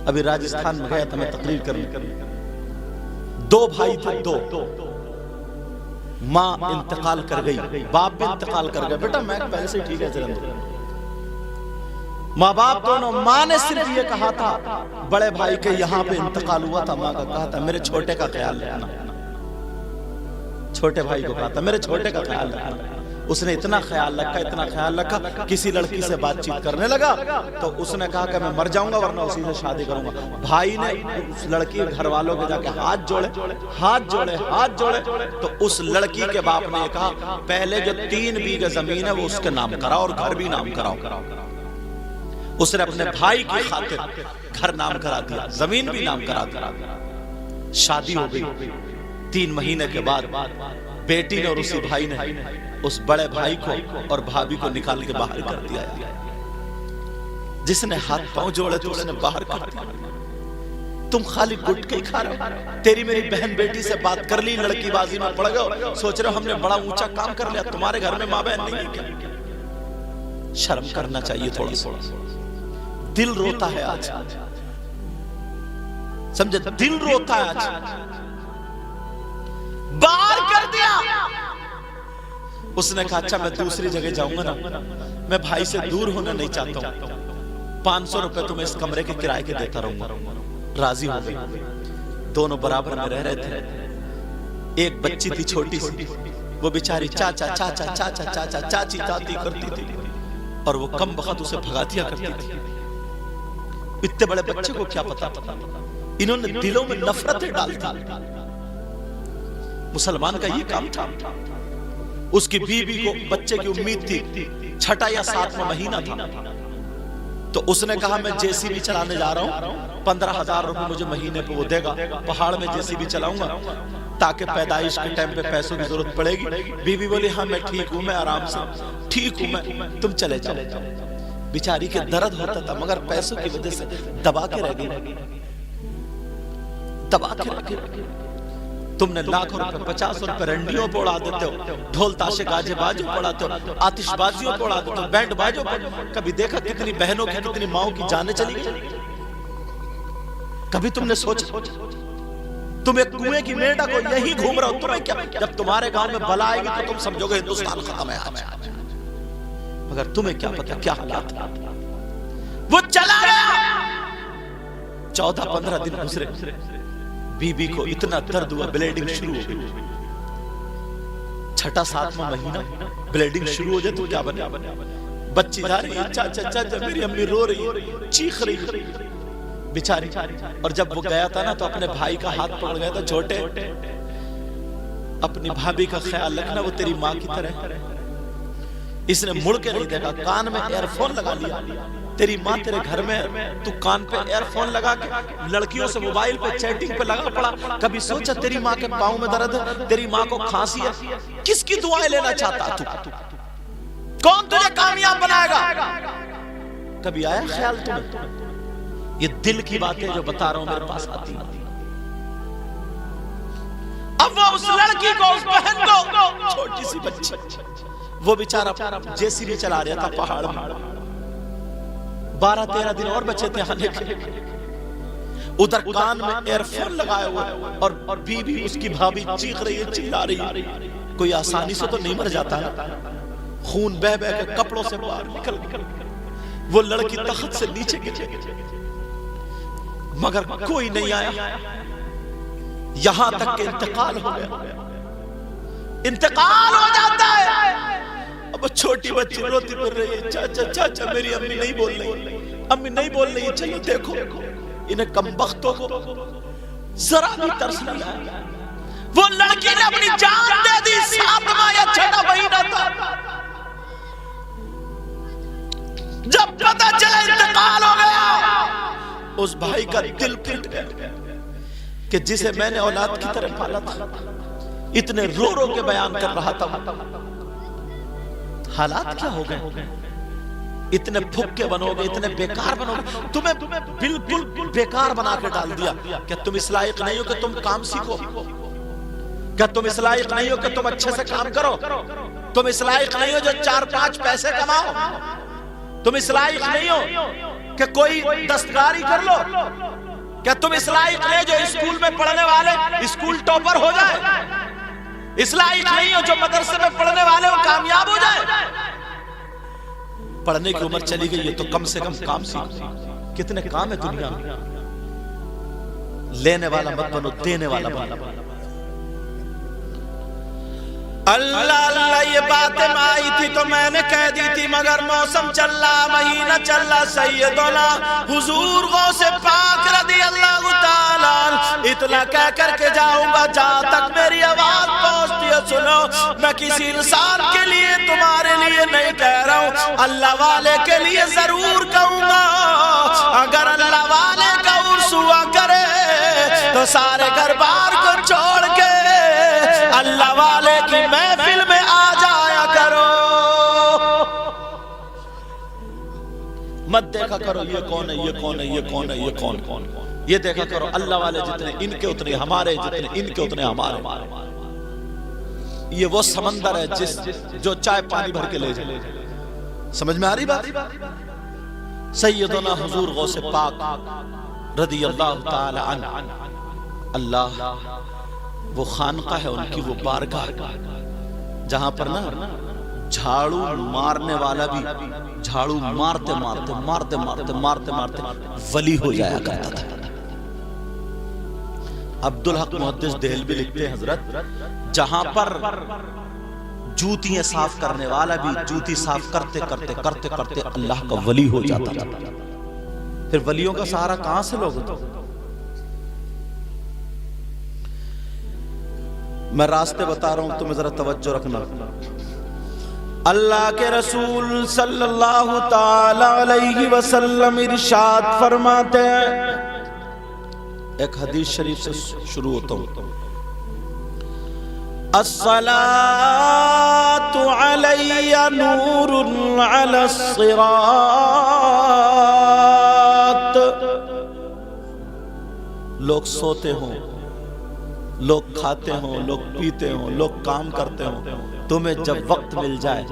अभी राजस्थान में गया था मैं तकरीर करने, 2 भाई थे, 2 माँ इंतकाल कर गई, बाप भी इंतकाल कर गया। बेटा मैं पहले से ठीक है जरा, माँ बाप दोनों। माँ ने सिर्फ ये कहा था बड़े भाई के यहाँ पे इंतकाल हुआ था, माँ का कहा था मेरे छोटे का ख्याल रखना, छोटे भाई को कहा था मेरे छोटे का ख्याल रखना। उसने इतना ख्याल रखा, इतना ख्याल रखा, किसी लड़की से बातचीत करने लगा तो उसने कहा कि मैं मर जाऊंगा वरना उसी से शादी करूंगा। भाई ने उस लड़की के घर वालों के जाके हाथ जोड़े, हाथ जोड़े, हाथ जोड़े, तो उस लड़की के बाप ने कहा पहले जो 3 बीघे जमीन है वो उसके नाम कराओ और घर भी नाम कराओ। उसने अपने भाई की खातिर घर नाम करा दिया, जमीन भी नाम करा दिया। शादी हो गई। 3 महीने के बाद बेटी ने और उसी भाई ने उस बड़े भाई को और भाभी को निकाल के बाहर कर दिया। जिसने हाथ पांव जोड़े तो उसने बाहर कर दिया। तुम खाली गुटके ही खा रहे हो। तेरी मेरी बहन बेटी से बात कर ली, लड़की बाजी में पड़ गए, सोच रहे हो हमने बड़ा ऊंचा काम कर लिया। तुम्हारे घर में माँ बहन नहीं है क्या? शर्म करना चाहिए थोड़ा सा। दिल रोता है आज, समझे? दिल रोता है आज। बाहर कर दिया। उसने कहा अच्छा मैं दूसरी जगह जाऊंगा ना, मैं भाई से दूर होना नहीं चाहता हूं, 500 रुपए तुम्हें इस कमरे के किराए के देता रहूंगा। राजी हो गई। दोनों बराबर में रह रहे थे। एक बच्ची थी छोटी सी, वो बेचारी चाचा चाचा चाचा चाचा चाची चाची करती थी और वो कम वक्त उसे भगा दिया करती थी। इतने बड़े बच्चे को क्या पता, इन्होंने दिलों में नफरतें डाल दी। मुसलमान का ये काम था। उसकी बीवी को बच्चे की उम्मीद थी, 6ठा या 7वां महीना था, तो उसने कहा मैं जेसीबी चलाने जा रहा हूं, 15,000 रुपए मुझे महीने पे वो देगा, पहाड़ में जेसीबी चलाऊंगा ताकि पैदाइश के टाइम पे पैसों की जरूरत पड़ेगी। बीवी बोली हाँ मैं ठीक हूं, मैं आराम से ठीक हूं, मैं तुम चले जाओ। बेचारी के दर्द होता था मगर पैसों की वजह से दबा के रह गई, दबा के रह गई। तुमने लाखों रुपए 50 रुपए रंडियों पे उड़ा देते हो, ढोल ताशे गाजे बाजों पे उड़ाते हो, आतिशबाजियों पे उड़ा देते हो, बैंड बाजों पे। कभी देखा कितनी बहनों की कितनी माओं की जानें चली गई? कभी तुमने सोचा? तुम एक कुएं की मेंढा को यही घूम रहे हो, तुम्हें क्या? जब तुम्हारे गांव में बला आएगी तो तुम समझोगे हिंदुस्तान खत्म है आज। मगर तुम्हें क्या पता क्या हालात। वो चला गया। 14-15 दिन गुजरे, बीबी को इतना दर्द हुआ, ब्लीडिंग शुरू हो गई। 6ठा 7वां महीना, ब्लीडिंग शुरू हो जाए तो क्या बने? बच्ची जा रही है, चाचा चाचा मेरी अम्मी रो रही है, चीख रही है बेचारी। और जब वो गया था ना तो अपने भाई का हाथ पकड़ गया था, छोटे अपनी भाभी का ख्याल रखना, वो तेरी माँ की तरह। इसने मुड़ के नहीं देखा, कान में एयरफोन लगा लिया। तेरी माँ तेरे घर में, तू कान पे एयरफोन लगा के लड़कियों से मोबाइल पे चैटिंग पे लगा पड़ा। कभी सोचा तेरी माँ के पाँव में दर्द है, तेरी माँ को खांसी है? किसकी दुआएं लेना चाहता तू? कौन तुझे कामयाब बनाएगा? कभी आया ख्याल तुम्हें? ये दिल की बातें जो बता रहा हूं मेरे पास आती है। अब वो उस लड़की को, उस बहन को, छोटी सी बच्ची, वो बेचारा जेसीबी चला रहा था पहाड़ में। 12-13 दिन और बचे थे आने के। उधर कान में एयरफोन लगाया हुआ और बीवी उसकी भाभी चीख रही है, चिल्ला रही है। कोई आसानी से तो नहीं मर जाता ना, खून बह बह के कपड़ों से बाहर निकल। वो लड़की तख्त से नीचे गिरी, मगर कोई नहीं आया। यहां तक कि इंतकाल हो गया। इंतकाल हो जाता है। अब छोटी बच्ची रोती फिर रही है, चाचा चाचा मेरी अम्मी नहीं बोल रही, अम्मी नहीं बोल रही। चलो देखो इन्हें कमबख्तों को जरा भी तरस नहीं आया। वो लड़की ने अपनी जान दे दी। 7वां या 6ठा महीना था जब पता चला इंतकाल हो गया। उस भाई का दिल टूट गया कि जिसे मैंने औलाद की तरह पाला था, इतने रो रो के बयान कर रहा था। हालात क्या हो गए? इतने फुक्के बनोगे, इतने बेकार बनोगे। तुम्हें बिल्कुल बेकार बना के डाल दिया। क्या तुम इस लायक नहीं हो कि तुम काम सीखो? क्या तुम इस लायक नहीं हो कि तुम अच्छे से काम करो? तुम इस लायक नहीं हो जो 4-5 पैसे कमाओ? तुम इस लायक नहीं हो कि कोई दस्तकारी कर लो? क्या तुम इस लायक नहीं जो स्कूल में पढ़ने वाले स्कूल टॉपर हो जाए? इस लायक नहीं हो जो मदरसे में पढ़ने वाले वो कामयाब हो जाए? पढ़ने की उम्र चली गई है तो कम से कम काम सीख। कितने काम है दुनिया में। लेने वाला मत बनो, देने वाला बनो। अल्लाह अल्लाह ये बातें आई थी तो मैंने कह दी थी, मगर मौसम चल रहा, महीना चल रहा। सैयदना हुजूर गौसे पाक रज़ी अल्लाह ताला इतना कह करके जाऊंगा जहां तक मेरी आवाज पहुंचती है। सुनो, मैं किसी इंसान के लिए तुम्हारे लिए नहीं कह रहा हूं, अल्लाह वाले के लिए जरूर कहूंगा। अगर अल्लाह वाले का उर्स हुआ करे तो सारे घर बार को छोड़ के अल्लाह वाले की महफिल में आ जाया करो। मत देखा करो ये कौन है, ये कौन है, ये कौन है, ये कौन कौन। ये देखा करो अल्लाह वाले जितने इनके उतने हमारे, जितने इनके उतने हमारे। ये वो समंदर है जो चाय पानी भर के ले जाए। समझ में आ रही बात? सैयदना हुजूर गौसे पाक रज़ी अल्लाह ताला अन्हु, अल्लाह वो खानका है उनकी, वो बारगाह जहां पर ना झाड़ू मारने वाला भी झाड़ू मारते मारते मारते मारते मारते मारते वली हो जाया करता था। अब्दुल हक मुहद्दिस देहलवी लिखते हैं, हजरत जहां पर जूतियां साफ करने वाला भी जूती साफ करते करते करते करते अल्लाह का वली हो जाता था। फिर वलियों का सहारा कहां से लोगे? मैं रास्ते बता रहा हूं, तुम्हें जरा तवज्जो रखना। अल्लाह के रसूल सल्लल्लाहु ताला अलैहि वसल्लम इरशाद फरमाते हैं, एक हदीस शरीफ से शुरू होता हूं। अस्सलातु अलैया नूरुन अलस सिरात। लोग सोते हों, लोग खाते हों, लोग पीते हों, लोग काम करते हों, तुम्हें जब वक्त मिल जाए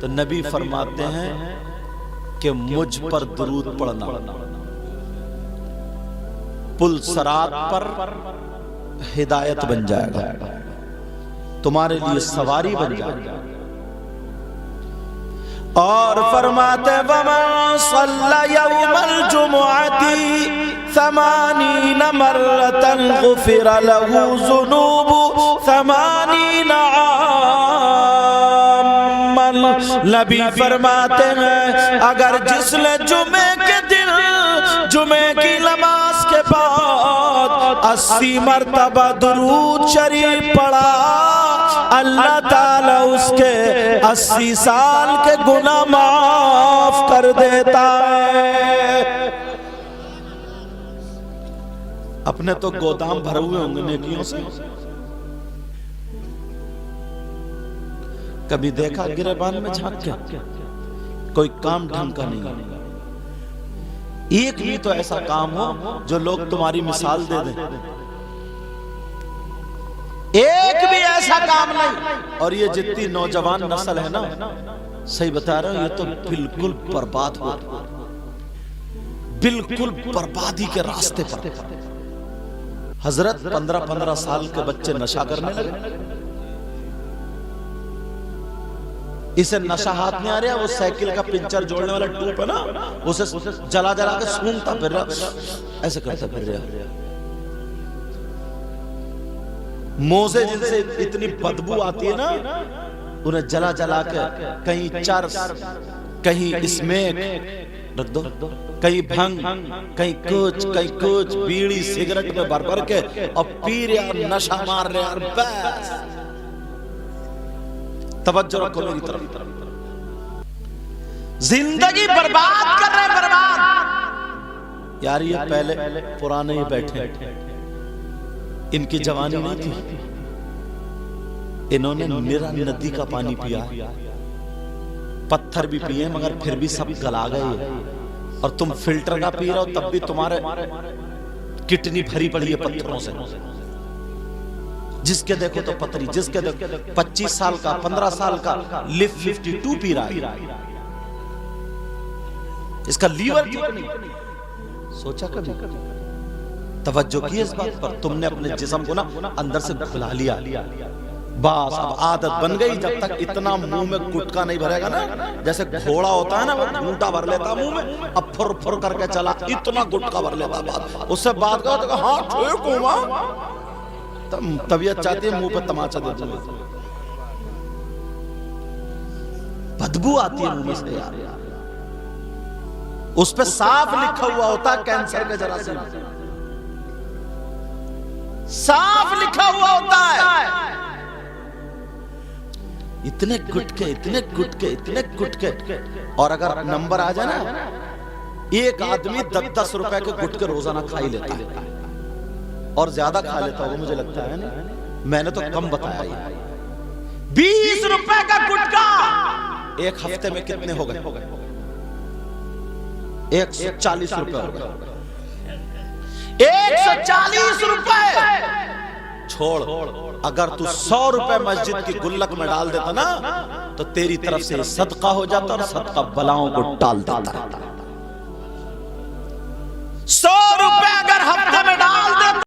तो नबी फरमाते हैं कि मुझ पर दुरूद पढ़ना। पुल सरात पर हिदायत बन जाएगा, तुम्हारे लिए सवारी बन जाएगी। और फरमाते वमन सल्ला यौमल जुमुअती समानीन मर्रतन गुफिर लहू ज़ुनूबु समानीन आमल। नबी फरमाते हैं अगर जिसने जुमे के दिन जुमे की नमाज के बाद 80 मरतबा दुरूद शरीफ पढ़ा, अल्लाह ताला उसके 80 साल के गुनाह माफ कर देता है। अपने तो गोदाम भरे हुए होंगे नेकियों से। कभी देखा गिरेबान में झांक के? कोई काम ढंग का नहीं। एक भी तो ऐसा काम हो जो लोग तुम्हारी मिसाल दे दें। एक भी ऐसा काम नहीं। और ये जितनी नौजवान नस्ल है ना, सही बता रहा हूं, ये तो बिल्कुल बर्बाद हो, बिल्कुल बर्बादी के रास्ते पर। हजरत 15-15 साल के बच्चे नशा करने लगे। इसे नशा हाथ में आ रहा, वो साइकिल का पिंचर जोड़ने वाला ट्यूब है ना, उसे जला जला के सूंघता फिर रहा, ऐसे करता फिर रहा। मुंह से जिनसे इतनी बदबू आती है ना, उन्हें जला जला के कहीं चर्स, कहीं स्मोक रख दो, कहीं भंग, कहीं कुछ बीड़ी सिगरेट में भर भर के और पी रहे और नशा मार रहे और बस। तवज्जो रखो मेरी तरफ। जिंदगी बर्बाद कर रहे, बर्बाद। यार ये पहले पुराने ही बैठे, इनकी जवानी नहीं थी, इन्होंने निरा नदी का पानी पिया, पत्थर भी पिए मगर फिर भी सब गला गए। और तुम फिल्टर का पी रहे हो तब भी तुम्हारे किडनी भरी पड़ी है पत्थरों से। जिसके देखो तो पतरी, जिसके देखो 25 साल का 15 साल का लिव 52 पी रहा है। इसका लीवर ठीक नहीं। सोचा कभी, तवज्जो की इस बात पर? तुमने अपने जिस्म को ना अंदर से भुला लिया, बस अब आदत बन गई। जब तक इतना मुंह में गुटखा नहीं भरेगा ना, जैसे घोड़ा होता है ना, वो घूंटा भर लेता मुंह में, अब फुर फुर करके चला, इतना गुटखा भर लेता बात, उससे बात करो तो हाँ ठीक हूं मां, तबीयत चाहती है मुंह पे तमाचा दे दो, बदबू आती है मुंह से यार। उस पे साफ लिखा हुआ होता है कैंसर के जरासीम, साफ लिखा हुआ होता है। इतने गुटके, इतने गुटके, इतने गुटके, और अगर नंबर आ जाए ना, एक आदमी 10-10 रुपए के गुटके रोजाना खा ही लेता है, और ज्यादा खा लेता होगा मुझे लगता है ना, मैंने तो कम बताया। 20 रुपए का गुटका एक हफ्ते में कितने हो गए? 140 रुपए हो गए। 140 रुपए छोड़, अगर तू 100 रुपए मस्जिद की गुल्लक में डाल देता ना, तो तेरी तरफ से सदका हो जाता और सदका बलाओं को टाल देता। 100